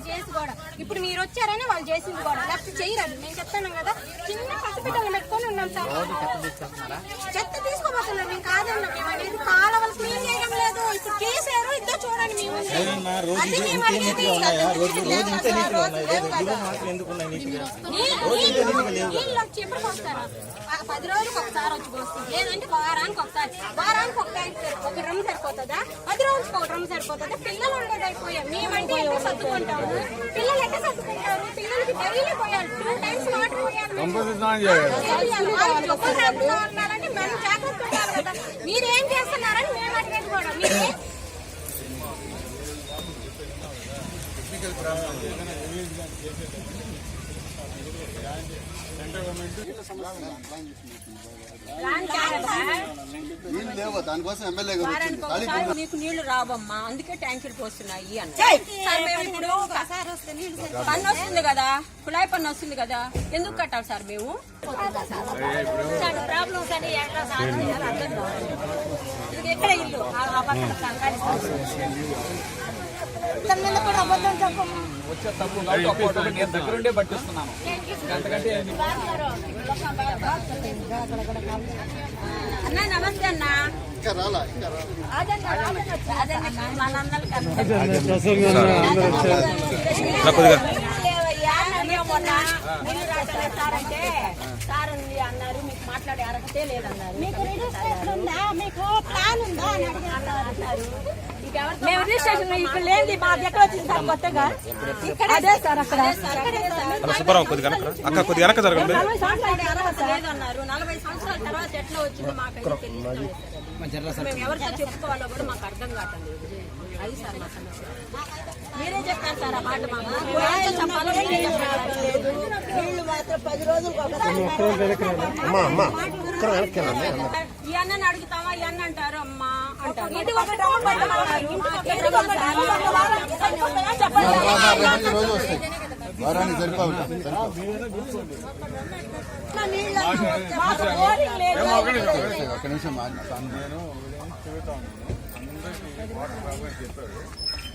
చేసి కూడా ఇప్పుడు మీరు వచ్చారని వాళ్ళు చేసింది కూడా లేకపోతే చేయరండి. నేను చెప్తాను కదా, చిన్న పసిపిట్టలు పెట్టుకొని ఉన్నాం సార్. చెత్త తీసుకోబోతున్నారు. మేము కాదన్నా, మేము అనేది కాలవలు క్లీన్ చేయడం లేదు. ఇప్పుడు చేశారు, ఇద్దరు చూడండి. మేము ఎప్పుడు పోస్తారా? 10 రోజులకు ఒకసారి వచ్చి పోస్తుంది, లేదంటే వారానికి ఒకసారి. వారానికి ఒక డ్రమ్ సరిపోతుందా? 10 రోజులకు ఒక డ్రమ్ సరిపోతుందా? పిల్లలు ఉండేది అయిపోయాం. మేమంటే ఎక్కడ సర్దుకుంటాము? పిల్లలు ఎక్కడ సర్దుకుంటారు? పిల్లలకి డైలీ పోయాలి, 2 times వాటర్ పోయాలి. ఉన్నారంటే మేము జాగ్రత్త ఉండాలి కదా. మీరేం చేస్తున్నారని మేము అడిగేది కూడా. మీరు మీకు నీళ్లు రావమ్మా, అందుకే ట్యాంకులు పోస్తున్నాయి అని. ఇప్పుడు పన్ను వస్తుంది కదా, కుళాయి పన్ను వస్తుంది కదా, ఎందుకు కట్టాలి సార్ మేము? ప్రాబ్లమ్స్ అని ఎక్కడ ఇల్లు వచ్చే తప్పు దగ్గరుండే పట్టిస్తున్నాను. అన్న నమస్తే అన్న. అంటే సార్ ఉంది అన్నారు, మీకు మాట్లాడే అర్హతే లేదన్నారు. మీకు ప్లాన్ ఉందా అన్నారు. మేము రిజిస్ట్రేషన్ ఇక్కడ లేదు, మా దగ్గర వచ్చింది సార్ కొత్తగా. అదే సార్ అక్కడ లేదన్నారు. 40 సంవత్సరాల తర్వాత ఎట్లా వచ్చిందో మాకు మేము ఎవరితో చెప్పుకోవాలో కూడా మాకు అర్థం కావట్లేదు. అది సార్ మా సమస్య. మీరే చెప్పారు సార్ ఆ మాట. చెప్పాలో వీళ్ళు మాత్రం 10 రోజులు ఈ అన్నని అడుగుతావా, ఈ అన్న అంటారు అమ్మా అంటారు.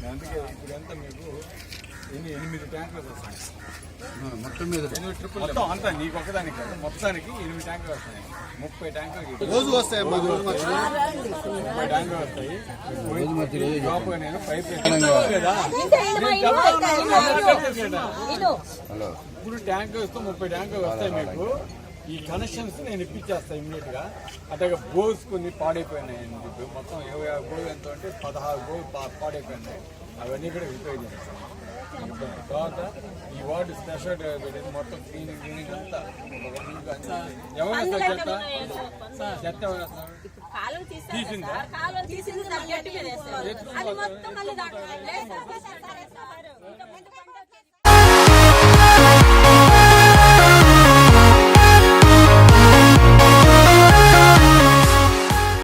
అందుకే ఇప్పుడంతా మీకు 8 ట్యాంకులు వస్తాయి మొత్తం మీద. మొత్తం అంతా నీకు ఒకదానికి కాదు, మొత్తానికి 8 ట్యాంకులు వస్తాయి. 30 ట్యాంకులు రోజు వస్తాయి. 30 ట్యాంకులు వస్తాయి. నేను పైప్ కదా ఇప్పుడు ట్యాంకులు వస్తే 30 ట్యాంకులు వస్తాయి మీకు. ఈ కనెక్షన్స్ నేను ఇప్పించేస్తాను ఇమ్మీడియట్ గా. అట్లాగే బోర్స్ కొన్ని పాడైపోయినాయి. మొత్తం 20 బోర్లు ఎంత అంటే 16 బోర్లు పాడైపోయినాయి. అవన్నీ కూడా రిపేర్ చేస్తాను. తర్వాత ఈ వార్డు స్పెషల్ మొత్తం క్లీనింగ్ అంతా ఎవరు చెత్త తీసింది